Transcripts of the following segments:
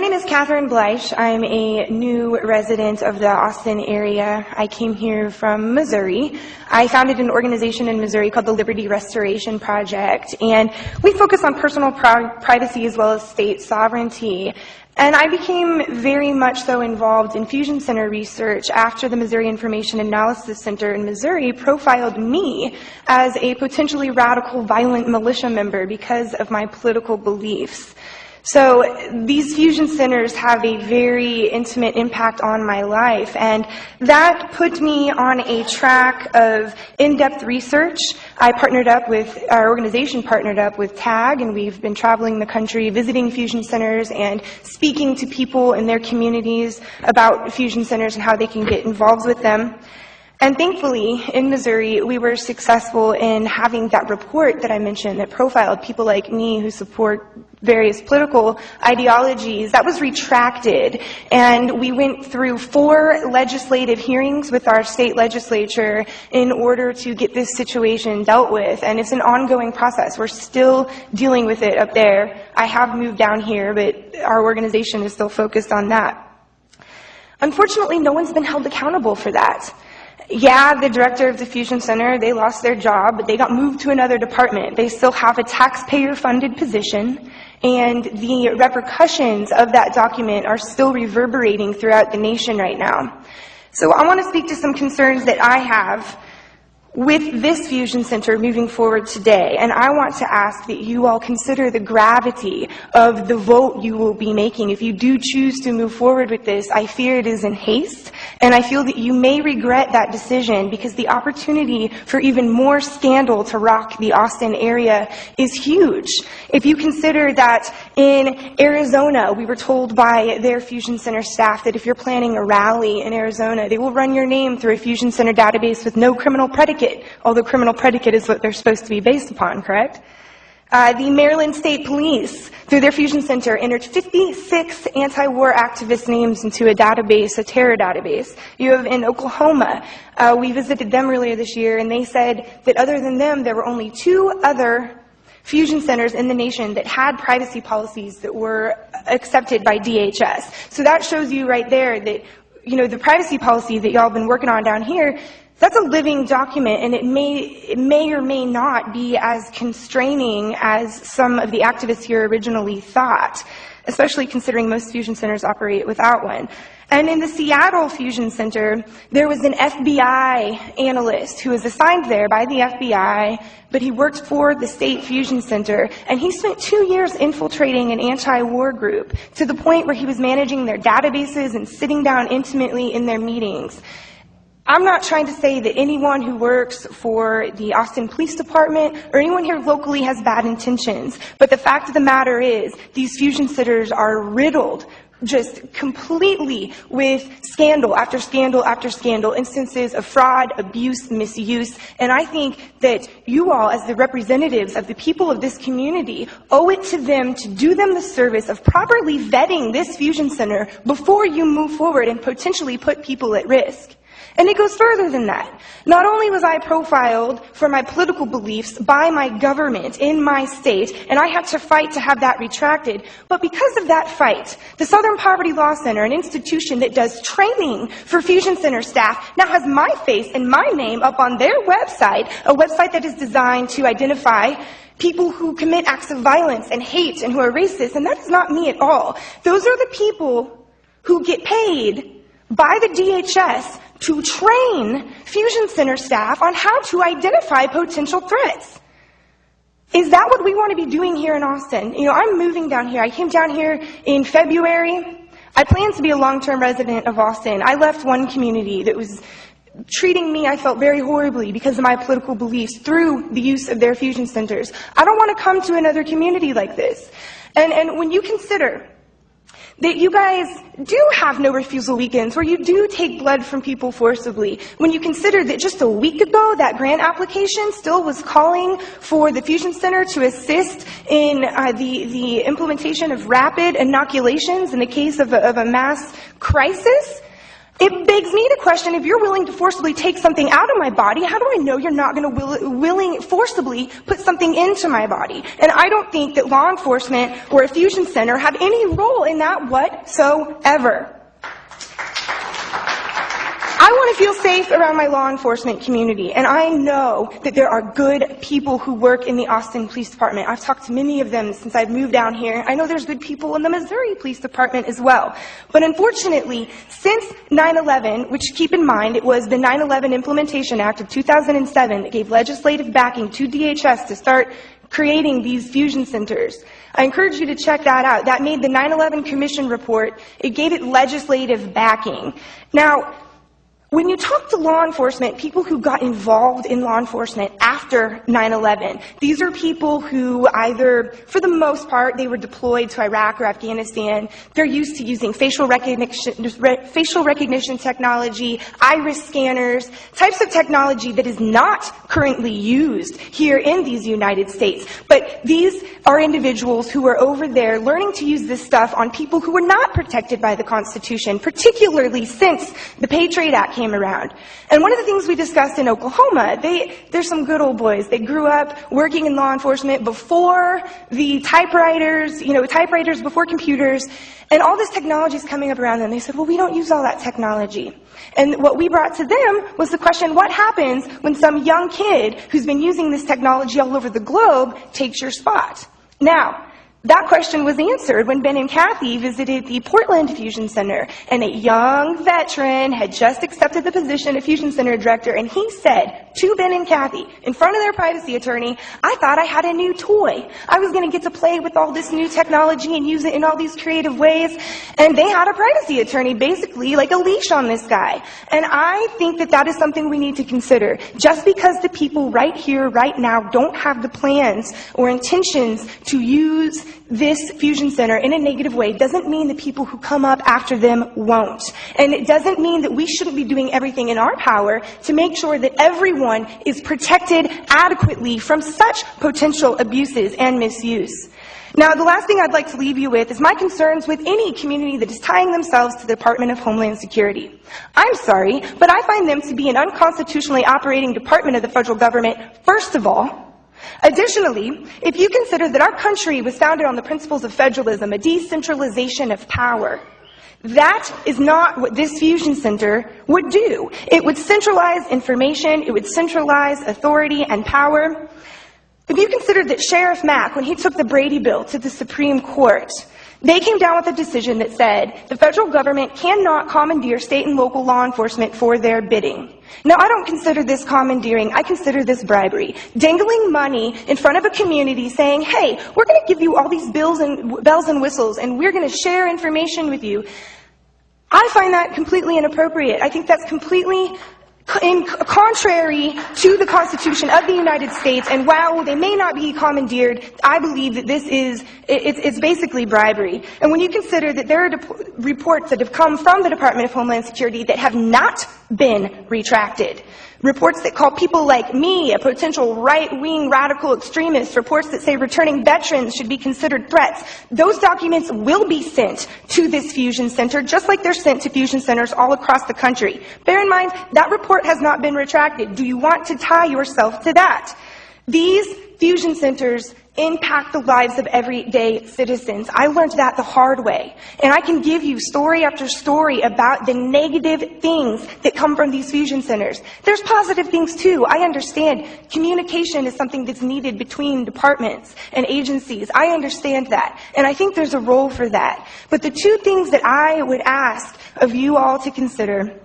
name is Bleish. I'm a new resident of the Austin area. I came here from Missouri. I founded an organization in Missouri called the Liberty Restoration Project, and we focus on personal privacy as well as state sovereignty. And I became very much so involved in fusion center research after the Missouri Information Analysis Center in Missouri profiled me as a potentially radical, violent militia member because of my political beliefs. So these fusion centers have a very intimate impact on my life, and that put me on a track of in-depth research. Our organization partnered up with TAG, and we've been traveling the country visiting fusion centers and speaking to people in their communities about fusion centers and how they can get involved with them. And thankfully, in Missouri, we were successful in having that report that I mentioned that profiled people like me who support various political ideologies. That was retracted, and we went through 4 legislative hearings with our state legislature in order to get this situation dealt with, and it's an ongoing process. We're still dealing with it up there. I have moved down here, but our organization is still focused on that. Unfortunately, no one's been held accountable for that. Yeah, the director of the Fusion Center, they lost their job, but they got moved to another department. They still have a taxpayer-funded position, and the repercussions of that document are still reverberating throughout the nation right now. So I want to speak to some concerns that I have with this fusion center moving forward today, and I want to ask that you all consider the gravity of the vote you will be making. If you do choose to move forward with this, I fear it is in haste, and I feel that you may regret that decision because the opportunity for even more scandal to rock the Austin area is huge. If you consider that in Arizona, we were told by their fusion center staff that if you're planning a rally in Arizona, they will run your name through a fusion center database with no criminal predicate, although criminal predicate is what they're supposed to be based upon, correct? The Maryland State Police, through their fusion center, entered 56 anti-war activist names into a database, a terror database. You have in Oklahoma, we visited them earlier this year, and they said that other than them, there were only 2 other fusion centers in the nation that had privacy policies that were accepted by DHS. So that shows you right there that, you know, the privacy policy that y'all have been working on down here, that's a living document, and it may or may not be as constraining as some of the activists here originally thought, especially considering most fusion centers operate without one. And in the Seattle Fusion Center, there was an FBI analyst who was assigned there by the FBI, but he worked for the State Fusion Center, and he spent 2 years infiltrating an anti-war group to the point where he was managing their databases and sitting down intimately in their meetings. I'm not trying to say that anyone who works for the Austin Police Department or anyone here locally has bad intentions, but the fact of the matter is these fusion centers are riddled just completely with scandal after scandal after scandal, instances of fraud, abuse, misuse, and I think that you all, as the representatives of the people of this community, owe it to them to do them the service of properly vetting this fusion center before you move forward and potentially put people at risk. And it goes further than that. Not only was I profiled for my political beliefs by my government in my state, and I had to fight to have that retracted, but because of that fight, the Southern Poverty Law Center, an institution that does training for fusion center staff, now has my face and my name up on their website, a website that is designed to identify people who commit acts of violence and hate and who are racist, and that is not me at all. Those are the people who get paid by the DHS to train fusion center staff on how to identify potential threats. Is that what we want to be doing here in Austin? You know, I'm moving down here. I came down here in February. I plan to be a long-term resident of Austin. I left one community that was treating me, I felt, very horribly because of my political beliefs through the use of their fusion centers. I don't want to come to another community like this. And when you consider that you guys do have no refusal weekends, where you do take blood from people forcibly, when you consider that just a week ago that grant application still was calling for the Fusion Center to assist in the implementation of rapid inoculations in the case of a mass crisis, It begs me to question, if you're willing to forcibly take something out of my body, how do I know you're not going to forcibly put something into my body? And I don't think that law enforcement or a fusion center have any role in that whatsoever. I want to feel safe around my law enforcement community, and I know that there are good people who work in the Austin Police Department. I've talked to many of them since I've moved down here. I know there's good people in the Missouri Police Department as well. But unfortunately, since 9/11, which keep in mind, it was the 9/11 Implementation Act of 2007 that gave legislative backing to DHS to start creating these fusion centers. I encourage you to check that out. That made the 9/11 Commission report. It gave it legislative backing. Now, when you talk to law enforcement, people who got involved in law enforcement after 9/11, these are people who either, for the most part, they were deployed to Iraq or Afghanistan. They're used to using facial recognition technology, iris scanners, types of technology that is not currently used here in these United States. But these are individuals who are over there learning to use this stuff on people who were not protected by the Constitution, particularly since the Patriot Act came around. And one of the things we discussed in Oklahoma, they're some good old boys. They grew up working in law enforcement before the typewriters, typewriters before computers, and all this technology is coming up around them. They said, well, we don't use all that technology. And what we brought to them was the question, what happens when some young kid who's been using this technology all over the globe takes your spot? Now, that question was answered when Ben and Kathy visited the Portland Fusion Center, and a young veteran had just accepted the position of Fusion Center Director, and he said to Ben and Kathy, in front of their privacy attorney, I thought I had a new toy. I was going to get to play with all this new technology and use it in all these creative ways, and they had a privacy attorney, basically like a leash on this guy. And I think that that is something we need to consider. Just because the people right here, right now, don't have the plans or intentions to use this fusion center in a negative way doesn't mean the people who come up after them won't. And it doesn't mean that we shouldn't be doing everything in our power to make sure that everyone is protected adequately from such potential abuses and misuse. Now, the last thing I'd like to leave you with is my concerns with any community that is tying themselves to the Department of Homeland Security. I'm sorry, but I find them to be an unconstitutionally operating department of the federal government, first of all. Additionally, if you consider that our country was founded on the principles of federalism, a decentralization of power, that is not what this fusion center would do. It would centralize information, it would centralize authority and power. If you consider that Sheriff Mack, when he took the Brady bill to the Supreme Court, they came down with a decision that said the federal government cannot commandeer state and local law enforcement for their bidding. Now, I don't consider this commandeering, I consider this bribery. Dangling money in front of a community saying, hey, we're going to give you all these bells and whistles, and we're going to share information with you. I find that completely inappropriate. I think that's completely contrary to the Constitution of the United States, and while they may not be commandeered, I believe that it's basically bribery. And when you consider that there are reports that have come from the Department of Homeland Security that have not been retracted, reports that call people like me a potential right-wing radical extremist, reports that say returning veterans should be considered threats, those documents will be sent to this fusion center, just like they're sent to fusion centers all across the country. Bear in mind, that report has not been retracted. Do you want to tie yourself to that? These fusion centers impact the lives of everyday citizens. I learned that the hard way. And I can give you story after story about the negative things that come from these fusion centers. There's positive things too. I understand communication is something that's needed between departments and agencies. I understand that. And I think there's a role for that. But the two things that I would ask of you all to consider: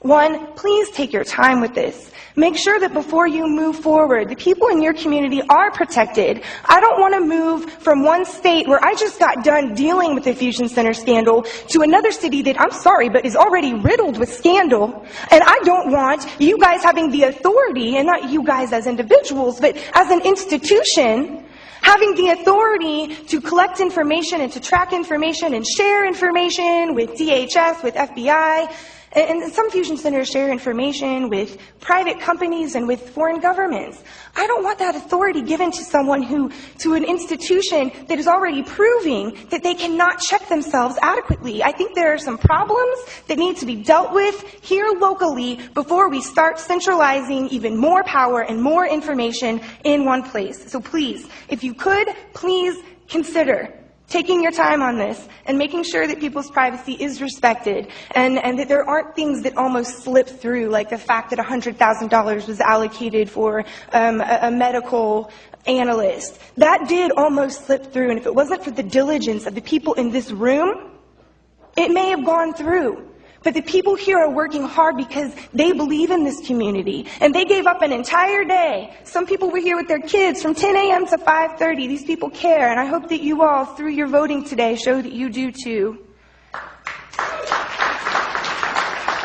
one, please take your time with this. Make sure that before you move forward, the people in your community are protected. I don't want to move from one state where I just got done dealing with the Fusion Center scandal to another city that, I'm sorry, but is already riddled with scandal. And I don't want you guys having the authority, and not you guys as individuals, but as an institution, having the authority to collect information and to track information and share information with DHS, with FBI, And some fusion centers share information with private companies and with foreign governments. I don't want that authority given to to an institution that is already proving that they cannot check themselves adequately. I think there are some problems that need to be dealt with here locally before we start centralizing even more power and more information in one place. So please, if you could, please consider taking your time on this and making sure that people's privacy is respected and that there aren't things that almost slip through, like the fact that $100,000 was allocated for a medical analyst. That did almost slip through, and if it wasn't for the diligence of the people in this room, it may have gone through. But the people here are working hard because they believe in this community, and they gave up an entire day. Some people were here with their kids from 10 a.m. to 5:30. These people care, and I hope that you all, through your voting today, show that you do too.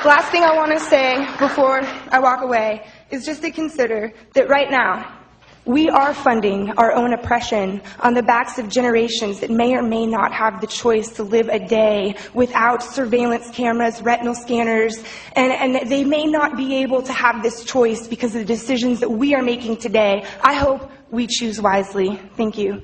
Last thing I want to say before I walk away is just to consider that right now, we are funding our own oppression on the backs of generations that may or may not have the choice to live a day without surveillance cameras, retinal scanners, and they may not be able to have this choice because of the decisions that we are making today. I hope we choose wisely. Thank you.